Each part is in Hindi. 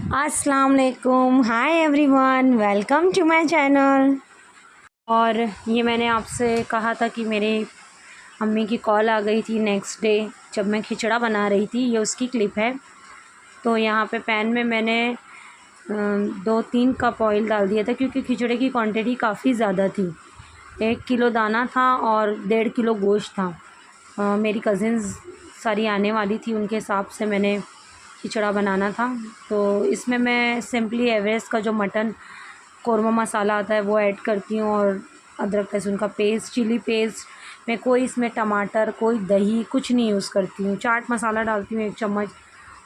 अस्सलाम वालेकुम, hi everyone, welcome to my channel. और ये मैंने आपसे कहा था कि मेरे अम्मी की कॉल आ गई थी नेक्स्ट डे जब मैं खिचड़ा बना रही थी, ये उसकी क्लिप है। तो यहाँ पे पैन में मैंने 2-3 कप ऑयल डाल दिया था क्योंकि खिचड़े की क्वांटिटी काफ़ी ज़्यादा थी। 1 किलो दाना था और 1.5 किलो गोश्त था। मेरी कज़िन्स सारी आने वाली थी, उनके हिसाब से मैंने खिचड़ा बनाना था। तो इसमें मैं सिंपली एवरेस्ट का जो मटन कोरमा मसाला आता है वो ऐड करती हूँ, और अदरक लहसुन का पेस्ट, चिली पेस्ट। मैं कोई इसमें टमाटर, कोई दही कुछ नहीं यूज़ करती हूँ। चाट मसाला डालती हूँ 1 चम्मच,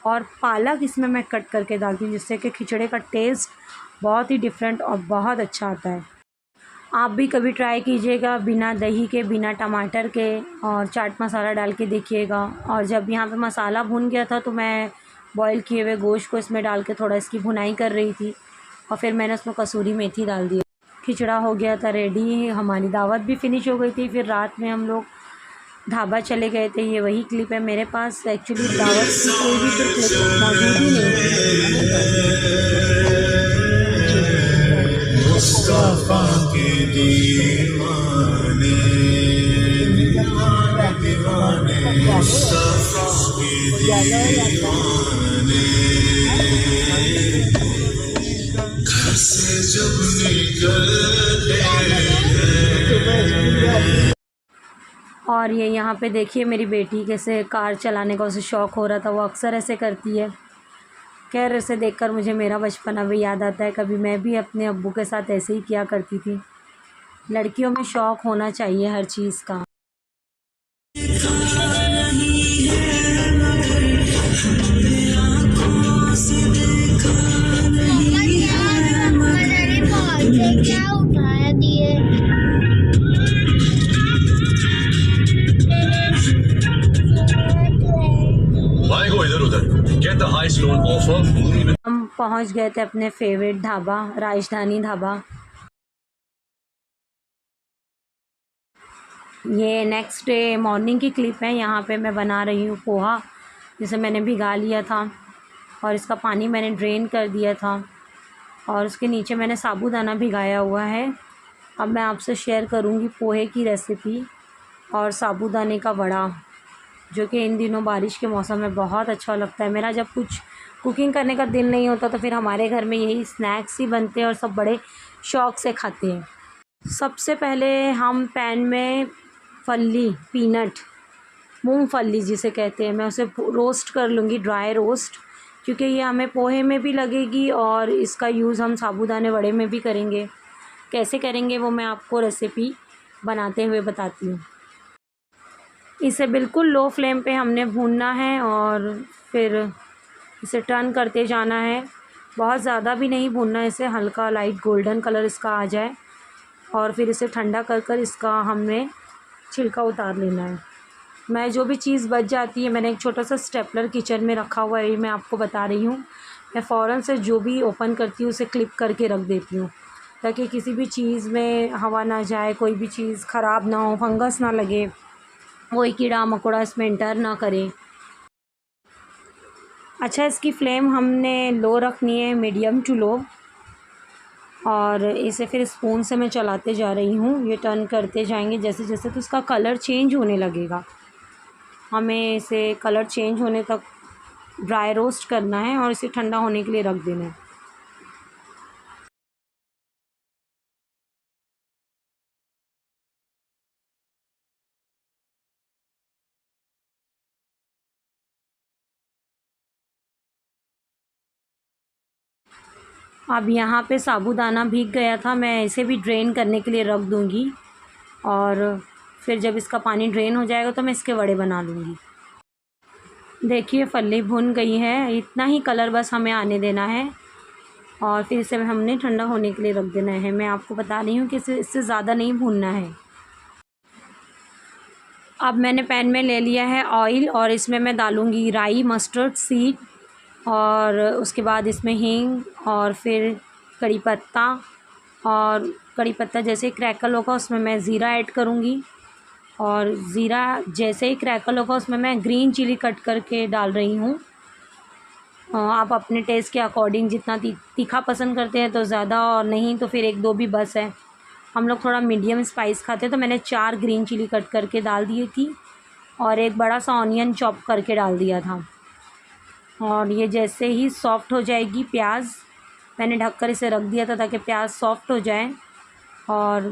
और पालक इसमें मैं कट करके डालती हूँ, जिससे कि खिचड़े का टेस्ट बहुत ही डिफरेंट और बहुत अच्छा आता है। आप भी कभी ट्राई कीजिएगा बिना दही के, बिना टमाटर के, और चाट मसाला डाल के देखिएगा। और जब यहाँ पे मसाला भुन गया था तो मैं बॉईल किए हुए गोश्त को इसमें डाल के थोड़ा इसकी भुनाई कर रही थी, और फिर मैंने उसमें कसूरी मेथी डाल दी। खिचड़ा हो गया था रेडी, हमारी दावत भी फिनिश हो गई थी। फिर रात में हम लोग ढाबा चले गए थे। ये वही क्लिप है मेरे पास। एक्चुअली दावत की कोई भी फिर क्लिप मौजूद ही नहीं थी। मुस्तफा के दीवाने, दीवाने दीवाने, मुस्तफा के दीवाने, घर से जब निकलते हैं। और ये यहाँ पे देखिए मेरी बेटी कैसे कार चलाने का उसे शौक़ हो रहा था। वो अक्सर ऐसे करती है। खैर, इसे देखकर मुझे मेरा बचपना भी याद आता है। कभी मैं भी अपने अब्बू के साथ ऐसे ही किया करती थी। लड़कियों में शौक़ होना चाहिए हर चीज़ का। क्या उठाया दिए? हम पहुंच गए थे अपने फेवरेट ढाबा, राजधानी ढाबा। ये नेक्स्ट डे मॉर्निंग की क्लिप है। यहाँ पे मैं बना रही हूँ पोहा, जिसे मैंने भिगा लिया था और इसका पानी मैंने ड्रेन कर दिया था, और उसके नीचे मैंने साबूदाना भिगाया हुआ है। अब मैं आपसे शेयर करूँगी पोहे की रेसिपी और साबूदाने का वड़ा, जो कि इन दिनों बारिश के मौसम में बहुत अच्छा लगता है। मेरा जब कुछ कुकिंग करने का दिल नहीं होता तो फिर हमारे घर में यही स्नैक्स ही बनते हैं और सब बड़े शौक़ से खाते हैं। सबसे पहले हम पैन में फली, पीनट, मूंगफली जिसे कहते हैं, मैं उसे रोस्ट कर लूँगी, ड्राई रोस्ट, क्योंकि ये हमें पोहे में भी लगेगी और इसका यूज़ हम साबूदाने वड़े में भी करेंगे। कैसे करेंगे वो मैं आपको रेसिपी बनाते हुए बताती हूँ। इसे बिल्कुल लो फ्लेम पे हमने भूनना है और फिर इसे टर्न करते जाना है। बहुत ज़्यादा भी नहीं भूनना है इसे, हल्का लाइट गोल्डन कलर इसका आ जाए, और फिर इसे ठंडा कर कर इसका हमने छिलका उतार लेना है। मैं जो भी चीज़ बच जाती है, मैंने एक छोटा सा स्टेपलर किचन में रखा हुआ है, ये मैं आपको बता रही हूँ। मैं फ़ौरन से जो भी ओपन करती हूँ उसे क्लिप करके रख देती हूँ, ताकि किसी भी चीज़ में हवा ना जाए, कोई भी चीज़ ख़राब ना हो, फंगस ना लगे, कोई कीड़ा मकोड़ा इसमें एंटर ना करे। अच्छा, इसकी फ्लेम हमने लो रखनी है, मीडियम टू लो, और इसे फिर स्पून से मैं चलाते जा रही हूँ। ये टर्न करते जाएंगे जैसे जैसे, तो इसका कलर चेंज होने लगेगा। हमें इसे कलर चेंज होने तक ड्राई रोस्ट करना है और इसे ठंडा होने के लिए रख देना है। अब यहाँ पे साबूदाना भीग गया था, मैं इसे भी ड्रेन करने के लिए रख दूँगी, और फिर जब इसका पानी ड्रेन हो जाएगा तो मैं इसके वड़े बना लूँगी। देखिए फली भुन गई है, इतना ही कलर बस हमें आने देना है, और फिर इसे हमने ठंडा होने के लिए रख देना है। मैं आपको बता रही हूँ कि इससे ज़्यादा नहीं भूनना है। अब मैंने पैन में ले लिया है ऑयल, और इसमें मैं डालूँगी राई, मस्टर्ड सीड, और उसके बाद इसमें हींग, और फिर कड़ी पत्ता, और कड़ी पत्ता जैसे क्रैकल होगा उसमें मैं ज़ीरा ऐड करूँगी, और ज़ीरा जैसे ही क्रैकल होगा उसमें मैं ग्रीन चिली कट करके डाल रही हूँ, आप अपने टेस्ट के अकॉर्डिंग जितना तीखा पसंद करते हैं तो ज़्यादा, और नहीं तो फिर 1-2 भी बस है। हम लोग थोड़ा मीडियम स्पाइस खाते हैं, तो मैंने 4 ग्रीन चिली कट करके डाल दी थी और एक बड़ा सा ऑनियन चॉप करके डाल दिया था। और ये जैसे ही सॉफ़्ट हो जाएगी प्याज, मैंने ढककर इसे रख दिया था ताकि प्याज सॉफ़्ट हो जाए। और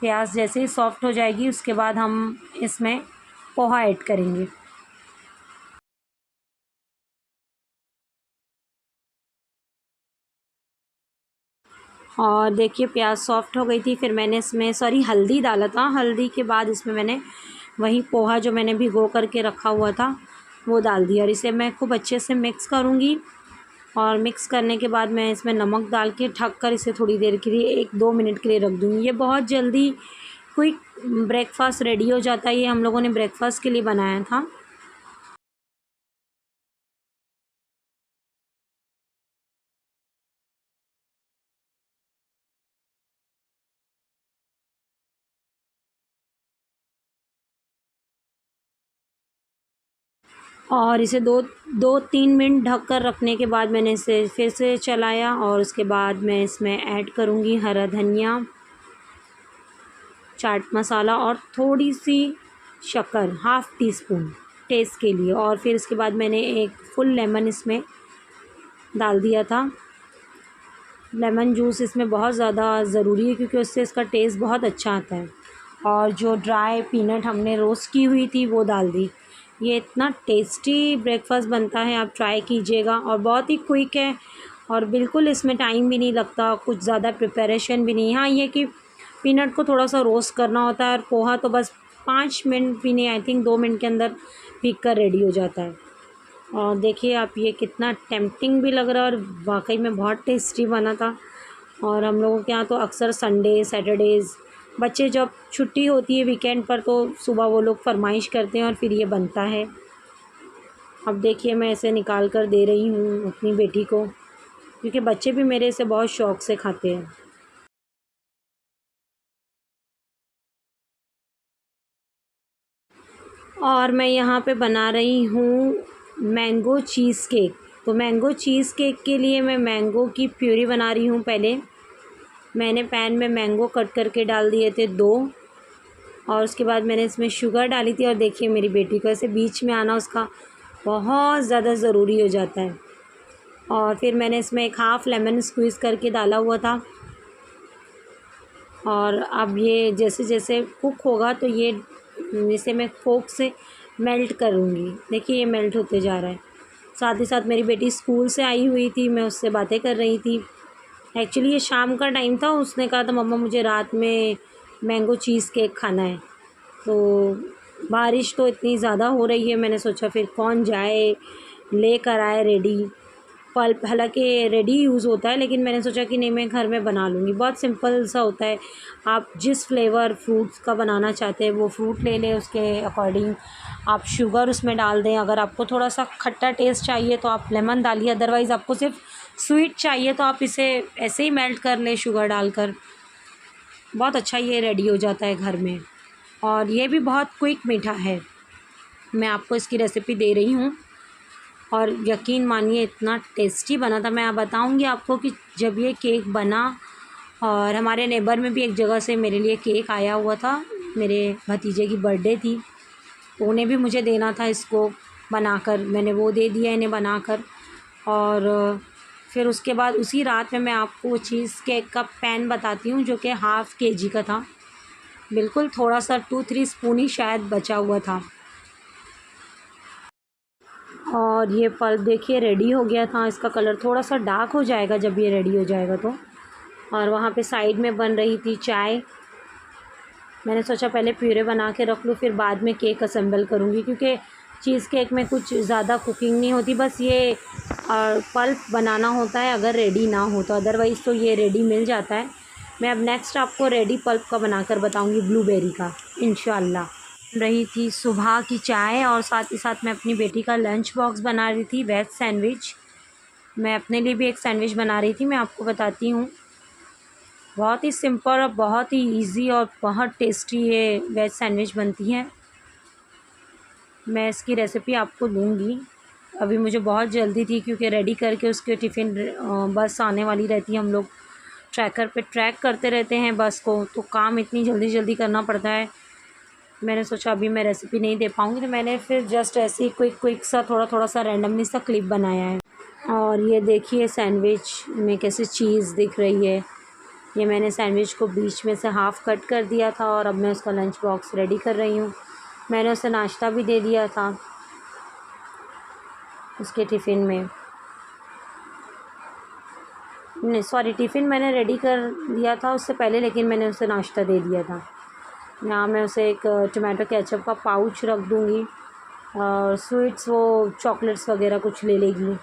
प्याज जैसे ही सॉफ़्ट हो जाएगी उसके बाद हम इसमें पोहा ऐड करेंगे। और देखिए प्याज सॉफ़्ट हो गई थी, फिर मैंने इसमें हल्दी डाला था। हल्दी के बाद इसमें मैंने वही पोहा जो मैंने भिगो करके रखा हुआ था वो डाल दिया और इसे मैं खूब अच्छे से मिक्स करूँगी। और मिक्स करने के बाद मैं इसमें नमक डाल के ढक कर इसे थोड़ी देर के लिए 1-2 मिनट के लिए रख दूँगी। ये बहुत जल्दी क्विक ब्रेकफ़ास्ट रेडी हो जाता है। ये हम लोगों ने ब्रेकफ़ास्ट के लिए बनाया था। और इसे 2-3 मिनट ढक कर रखने के बाद मैंने इसे फिर से चलाया और उसके बाद मैं इसमें ऐड करूँगी हरा धनिया, चाट मसाला और थोड़ी-सी शक्कर, हाफ़ टी स्पून टेस्ट के लिए। और फिर इसके बाद मैंने एक फुल लेमन इसमें डाल दिया था। लेमन जूस इसमें बहुत ज़्यादा ज़रूरी है क्योंकि उससे इसका टेस्ट बहुत अच्छा आता है। और जो ड्राई पीनट हमने रोस्ट की हुई थी वो डाल दी। ये इतना टेस्टी ब्रेकफ़ास्ट बनता है, आप ट्राई कीजिएगा और बहुत ही क्विक है और बिल्कुल इसमें टाइम भी नहीं लगता, कुछ ज़्यादा प्रिपरेशन भी नहीं। हाँ, ये कि पीनट को थोड़ा सा रोस्ट करना होता है और पोहा तो बस 5 मिनट भी नहीं, आई थिंक 2 मिनट के अंदर पीक कर रेडी हो जाता है। और देखिए आप, ये कितना टेम्पटिंग भी लग रहा है और वाकई में बहुत टेस्टी बना था। और हम लोगों के यहाँ तो अक्सर संडे सैटरडेज़ बच्चे जब छुट्टी होती है वीकेंड पर तो सुबह वो लोग फरमाइश करते हैं और फिर ये बनता है। अब देखिए मैं इसे निकाल कर दे रही हूँ अपनी बेटी को क्योंकि बच्चे भी मेरे इसे बहुत शौक़ से खाते हैं। और मैं यहाँ पे बना रही हूँ मैंगो चीज़ केक। तो मैंगो चीज़ केक के लिए मैं मैंगो की प्यूरी बना रही हूँ। पहले मैंने पैन में मैंगो कट करके डाल दिए थे 2 और उसके बाद मैंने इसमें शुगर डाली थी। और देखिए मेरी बेटी को ऐसे बीच में आना उसका बहुत ज़्यादा ज़रूरी हो जाता है। और फिर मैंने इसमें एक हाफ़ लेमन स्क्वीज़ करके डाला हुआ था। और अब ये जैसे जैसे कुक होगा तो ये इसे मैं फोक से मेल्ट करूँगी। देखिए ये मेल्ट होते जा रहा है। साथ ही साथ मेरी बेटी स्कूल से आई हुई थी, मैं उससे बातें कर रही थी। एक्चुअली ये शाम का टाइम था, उसने कहा था मम्मा मुझे रात में मैंगो चीज़ केक खाना है। तो बारिश तो इतनी ज़्यादा हो रही है, मैंने सोचा फिर कौन जाए लेकर आए रेडी। पल्प हालांकि रेडी यूज़ होता है लेकिन मैंने सोचा कि नहीं मैं घर में बना लूँगी। बहुत सिंपल सा होता है, आप जिस फ्लेवर फ्रूट्स का बनाना चाहते हैं वो फ्रूट ले लें, उसके अकॉर्डिंग आप शुगर उसमें डाल दें। अगर आपको थोड़ा सा खट्टा टेस्ट चाहिए तो आप लेमन डालिए, अदरवाइज़ आपको सिर्फ स्वीट चाहिए तो आप इसे ऐसे ही मेल्ट कर लें शुगर डालकर। बहुत अच्छा ये रेडी हो जाता है घर में और ये भी बहुत क्विक मीठा है। मैं आपको इसकी रेसिपी दे रही हूँ और यकीन मानिए इतना टेस्टी बना था। मैं बताऊँगी आपको कि जब ये केक बना, और हमारे नेबर में भी एक जगह से मेरे लिए केक आया हुआ था, मेरे भतीजे की बर्थडे थी तो उन्हें भी मुझे देना था इसको बनाकर, मैंने वो दे दिया इन्हें बनाकर। और फिर उसके बाद उसी रात में मैं आपको वो चीज़ केक का पैन बताती हूँ जो कि हाफ़ केजी का था। बिल्कुल थोड़ा सा 2-3 स्पून ही शायद बचा हुआ था। और ये पल्प देखिए रेडी हो गया था, इसका कलर थोड़ा सा डार्क हो जाएगा जब ये रेडी हो जाएगा तो। और वहाँ पे साइड में बन रही थी चाय। मैंने सोचा पहले प्यूरे बना के रख लूँ फिर बाद में केक असेंबल करूँगी क्योंकि चीज़ केक में कुछ ज़्यादा कुकिंग नहीं होती, बस ये पल्प बनाना होता है अगर रेडी ना हो तो, अदरवाइज़ तो ये रेडी मिल जाता है। मैं अब नेक्स्ट आपको रेडी पल्प का बनाकर बताऊँगी, ब्लूबेरी का इंशाल्लाह। रही थी सुबह की चाय और साथ ही साथ मैं अपनी बेटी का लंच बॉक्स बना रही थी, वेज सैंडविच। मैं अपने लिए भी एक सैंडविच बना रही थी, मैं आपको बताती हूँ। बहुत ही सिंपल और बहुत ही इजी और बहुत टेस्टी ये वेज सैंडविच बनती है। मैं इसकी रेसिपी आपको दूंगी। अभी मुझे बहुत जल्दी थी क्योंकि रेडी करके उसके टिफ़िन बस आने वाली रहती है। हम लोग ट्रैकर पे ट्रैक करते रहते हैं बस को, तो काम इतनी जल्दी जल्दी करना पड़ता है। मैंने सोचा अभी मैं रेसिपी नहीं दे पाऊँगी, तो मैंने फिर जस्ट ऐसे ही क्विक सा थोड़ा सा रैंडमली सा क्लिप बनाया है। और ये देखिए सैंडविच में कैसे चीज़ दिख रही है। ये मैंने सैंडविच को बीच में से हाफ़ कट कर दिया था और अब मैं उसका लंच बॉक्स रेडी कर रही हूँ। मैंने उसे नाश्ता भी दे दिया था उसके टिफ़िन में। नहीं सॉरी, टिफ़िन मैंने रेडी कर दिया था उससे पहले, लेकिन मैंने उसे नाश्ता दे दिया था। यहाँ मैं उसे एक टोमेटो केचप का पाउच रख दूँगी और स्वीट्स वो चॉकलेट्स वगैरह कुछ ले लेगी।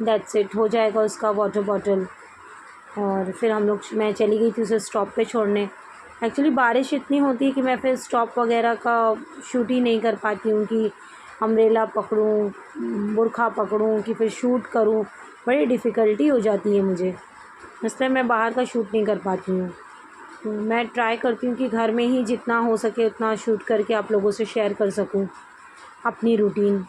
दैट्स इट, हो जाएगा उसका वाटर बॉटल। और फिर मैं चली गई थी उसे स्टॉप पे छोड़ने। एक्चुअली बारिश इतनी होती है कि मैं फिर स्टॉप वगैरह का शूट ही नहीं कर पाती हूँ कि अम्ब्रेला पकड़ूँ, बुरखा पकड़ूँ कि फिर शूट करूँ। बड़ी डिफ़िकल्टी हो जाती है मुझे, इसलिए मैं बाहर का शूट नहीं कर पाती हूँ। मैं ट्राई करती हूँ कि घर में ही जितना हो सके उतना शूट करके आप लोगों से शेयर कर सकूँ अपनी रूटीन।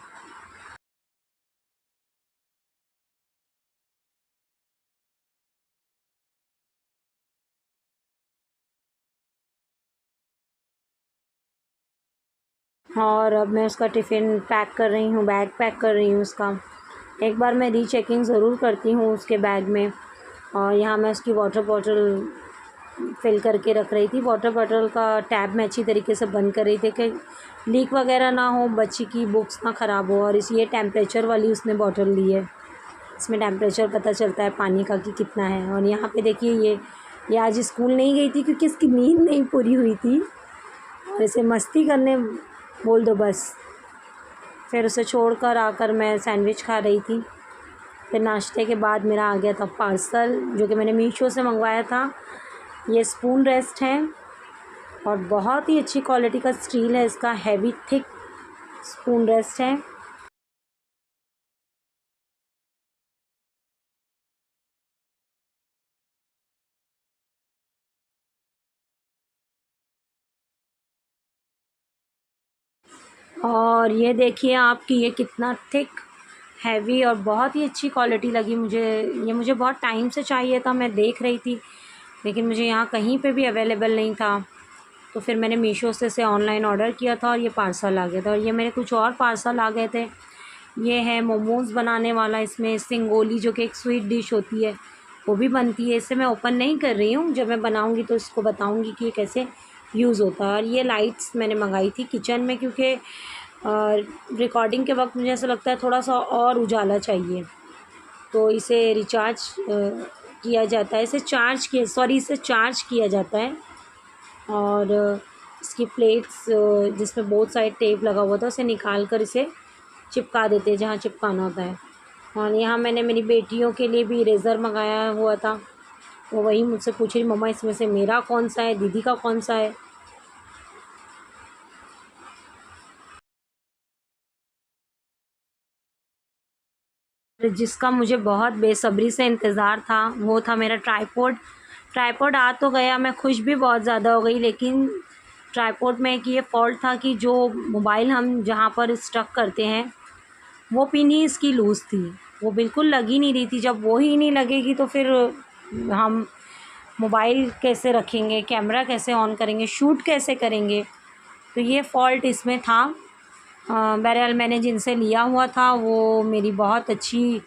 और अब मैं उसका टिफ़िन पैक कर रही हूँ, बैग पैक कर रही हूँ उसका। एक बार मैं रीचेकिंग ज़रूर करती हूँ उसके बैग में। और यहाँ मैं उसकी वाटर बॉटल फ़िल करके रख रही थी। वाटर बॉटल का टैब मैं अच्छी तरीके से बंद कर रही थी कि लीक वगैरह ना हो, बच्ची की बुक्स ना ख़राब हो। और ये टेम्परेचर वाली उसने बॉटल ली है, इसमें टेम्परेचर पता चलता है पानी का कि कितना है। और यहाँ पे देखिए ये आज स्कूल नहीं गई थी क्योंकि इसकी नींद नहीं पूरी हुई थी और इसे मस्ती करने बोल दो बस। फिर उसे छोड़कर आकर मैं सैंडविच खा रही थी। फिर नाश्ते के बाद मेरा आ गया था पार्सल जो कि मैंने मीशो से मंगवाया था। ये स्पून रेस्ट है और बहुत ही अच्छी क्वालिटी का स्टील है इसका, हैवी थिक स्पून रेस्ट है। और ये देखिए आपकी ये कितना थिक, हैवी और बहुत ही अच्छी क्वालिटी लगी मुझे। ये मुझे बहुत टाइम से चाहिए था, मैं देख रही थी लेकिन मुझे यहाँ कहीं पे भी अवेलेबल नहीं था। तो फिर मैंने मीशो से इसे ऑनलाइन ऑर्डर किया था और ये पार्सल आ गया था। और ये मेरे कुछ और पार्सल आ गए थे। ये है मोमोज़ बनाने वाला, इसमें सिंगोली जो कि एक स्वीट डिश होती है वो भी बनती है। इसे मैं ओपन नहीं कर रही हूँ, जब मैं बनाऊँगी तो इसको बताऊँगी कि ये कैसे यूज़ होता है। और ये लाइट्स मैंने मंगाई थी किचन में क्योंकि रिकॉर्डिंग के वक्त मुझे ऐसा लगता है थोड़ा सा और उजाला चाहिए, तो इसे किया जाता है, इसे चार्ज किया जाता है। और इसकी प्लेट्स जिसमें बोथ साइड टेप लगा हुआ था उसे निकाल कर इसे चिपका देते हैं जहाँ चिपकाना होता है। और यहाँ मैंने मेरी बेटियों के लिए भी इरेज़र मंगाया हुआ था, वो वही मुझसे पूछ रही मम्मा इसमें से मेरा कौन सा है, दीदी का कौन सा है। जिसका मुझे बहुत बेसब्री से इंतज़ार था वो था मेरा ट्राइपॉड। ट्राइपॉड आ तो गया, मैं खुश भी बहुत ज़्यादा हो गई, लेकिन ट्राइपॉड में एक ये फ़ॉल्ट था कि जो मोबाइल हम जहाँ पर स्टक करते हैं वो पिन ही इसकी लूज़ थी, वो बिल्कुल लग ही नहीं रही थी। जब वो ही नहीं लगेगी तो फिर हम मोबाइल कैसे रखेंगे, कैमरा कैसे ऑन करेंगे, शूट कैसे करेंगे। तो ये फ़ॉल्ट इसमें था। बहरहाल मैंने जिनसे लिया हुआ था वो मेरी बहुत अच्छी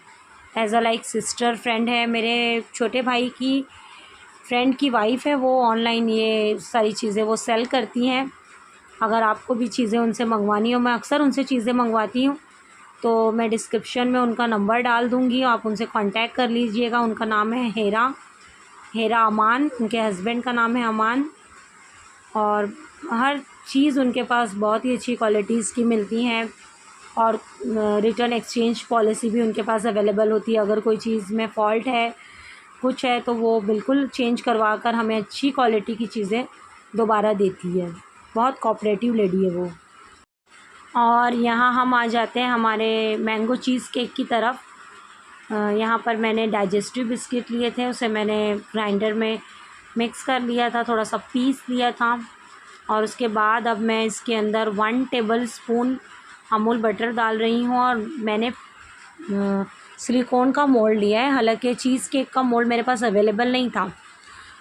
as a like sister friend है, मेरे छोटे भाई की फ्रेंड की वाइफ़ है। वो ऑनलाइन ये सारी चीज़ें वो सेल करती हैं। अगर आपको भी चीज़ें उनसे मंगवानी हो, मैं अक्सर उनसे चीज़ें मंगवाती हूँ, तो मैं डिस्क्रिप्शन में उनका नंबर डाल दूँगी, आप उनसे कांटेक्ट कर लीजिएगा। उनका नाम है हेरा अमान, उनके हस्बैंड का नाम है अमान। और हर चीज़ उनके पास बहुत ही अच्छी क्वालिटीज़ की मिलती हैं। और रिटर्न एक्सचेंज पॉलिसी भी उनके पास अवेलेबल होती है। अगर कोई चीज़ में फ़ॉल्ट है, कुछ है, तो वो बिल्कुल चेंज करवा कर हमें अच्छी क्वालिटी की चीज़ें दोबारा देती है। बहुत कोऑपरेटिव लेडी है वो। और यहाँ हम आ जाते हैं हमारे मैंगो चीज़ केक की तरफ। यहाँ पर मैंने डाइजेस्टिव बिस्किट लिए थे, उसे मैंने ग्राइंडर में मिक्स कर लिया था, थोड़ा सा पीस लिया था। और उसके बाद अब मैं इसके अंदर 1 टेबल स्पून अमूल बटर डाल रही हूँ। और मैंने सिलिकॉन का मोल्ड लिया है। हालांकि चीज़ केक का मोल्ड मेरे पास अवेलेबल नहीं था।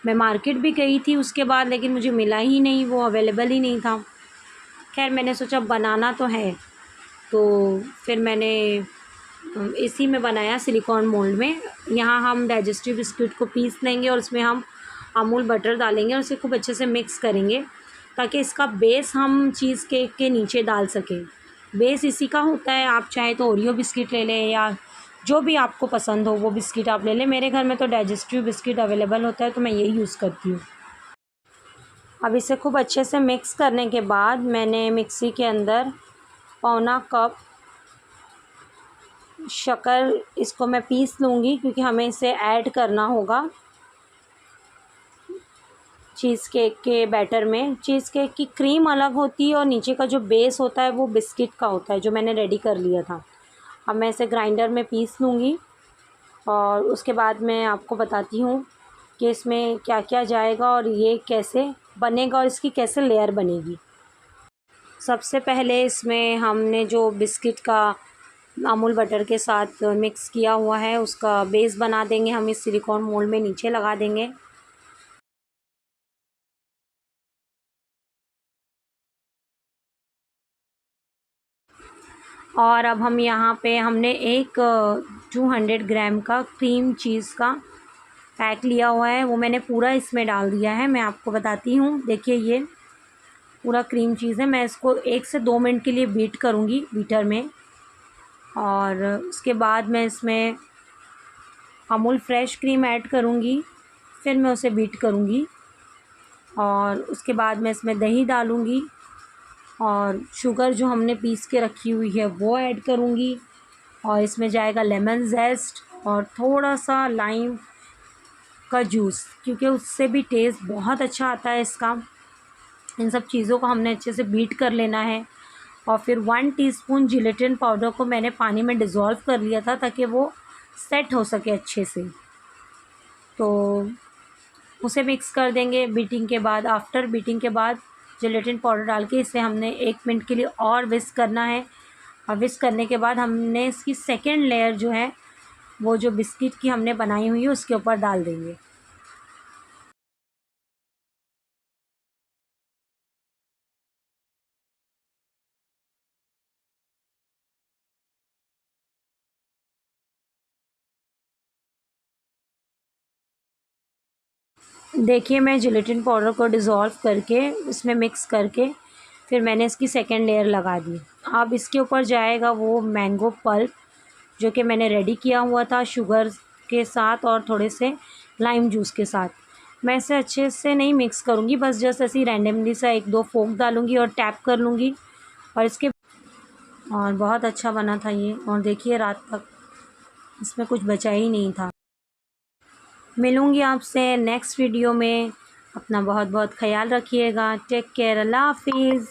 मैं मार्केट भी गई थी उसके बाद, लेकिन मुझे मिला ही नहीं, वो अवेलेबल ही नहीं था। खैर मैंने सोचा बनाना तो है, तो फिर मैंने इसी में बनाया, सिलिकॉन मोल्ड में। यहाँ हम डाइजेस्टिव बिस्किट को पीस लेंगे और उसमें हम अमूल बटर डालेंगे और उसे खूब अच्छे से मिक्स करेंगे, ताकि इसका बेस हम चीज़ केक के नीचे डाल सकें। बेस इसी का होता है। आप चाहे तो ओरियो बिस्किट ले लें या जो भी आपको पसंद हो वो बिस्किट आप ले लें। मेरे घर में तो डाइजेस्टिव बिस्किट अवेलेबल होता है, तो मैं यही यूज़ करती हूँ। अब इसे खूब अच्छे से मिक्स करने के बाद मैंने मिक्सी के अंदर पौना कप शक्कर, इसको मैं पीस लूँगी क्योंकि हमें इसे ऐड करना होगा चीज़ केक के बैटर में। चीज़ केक की क्रीम अलग होती है और नीचे का जो बेस होता है वो बिस्किट का होता है, जो मैंने रेडी कर लिया था। अब मैं इसे ग्राइंडर में पीस लूँगी और उसके बाद मैं आपको बताती हूँ कि इसमें क्या क्या जाएगा और ये कैसे बनेगा और इसकी कैसे लेयर बनेगी। सबसे पहले इसमें हमने जो बिस्किट का अमूल बटर के साथ मिक्स किया हुआ है उसका बेस बना देंगे। हम इस सिलिकॉन मोल्ड में नीचे लगा देंगे। और अब हम यहाँ पे हमने एक 200 ग्राम का क्रीम चीज़ का पैक लिया हुआ है, वो मैंने पूरा इसमें डाल दिया है। मैं आपको बताती हूँ, देखिए ये पूरा क्रीम चीज़ है। मैं इसको 1 से 2 मिनट के लिए बीट करूँगी बीटर में, और उसके बाद मैं इसमें अमूल फ्रेश क्रीम ऐड करूँगी। फिर मैं उसे बीट करूँगी और उसके बाद मैं इसमें दही डालूँगी और शुगर जो हमने पीस के रखी हुई है वो ऐड करूँगी। और इसमें जाएगा लेमन जेस्ट और थोड़ा सा लाइम का जूस, क्योंकि उससे भी टेस्ट बहुत अच्छा आता है इसका। इन सब चीज़ों को हमने अच्छे से बीट कर लेना है। और फिर 1 टीस्पून जिलेटिन पाउडर को मैंने पानी में डिज़ोल्व कर लिया था ताकि वो सेट हो सके अच्छे से। तो उसे मिक्स कर देंगे बीटिंग के बाद। आफ्टर बीटिंग के बाद जिलेटिन पाउडर डाल के इसे हमने 1 मिनट के लिए और विस्क करना है। और विस्क करने के बाद हमने इसकी सेकेंड लेयर जो है वो जो बिस्किट की हमने बनाई हुई है उसके ऊपर डाल देंगे। देखिए मैं जिलेटिन पाउडर को डिज़ोल्व करके इसमें मिक्स करके फिर मैंने इसकी सेकेंड लेयर लगा दी। अब इसके ऊपर जाएगा वो मैंगो पल्प जो कि मैंने रेडी किया हुआ था शुगर के साथ और थोड़े से लाइम जूस के साथ। मैं इसे अच्छे से नहीं मिक्स करूँगी, बस जस्ट ऐसे ही रैंडमली सा 1-2 फोक डालूँगी और टैप कर लूँगी। और इसके और बहुत अच्छा बना था ये। और देखिए रात तक इसमें कुछ बचा ही नहीं था। मिलूँगी आपसे नेक्स्ट वीडियो में। अपना बहुत बहुत ख्याल रखिएगा। Take care. अल्लाह हाफिज़।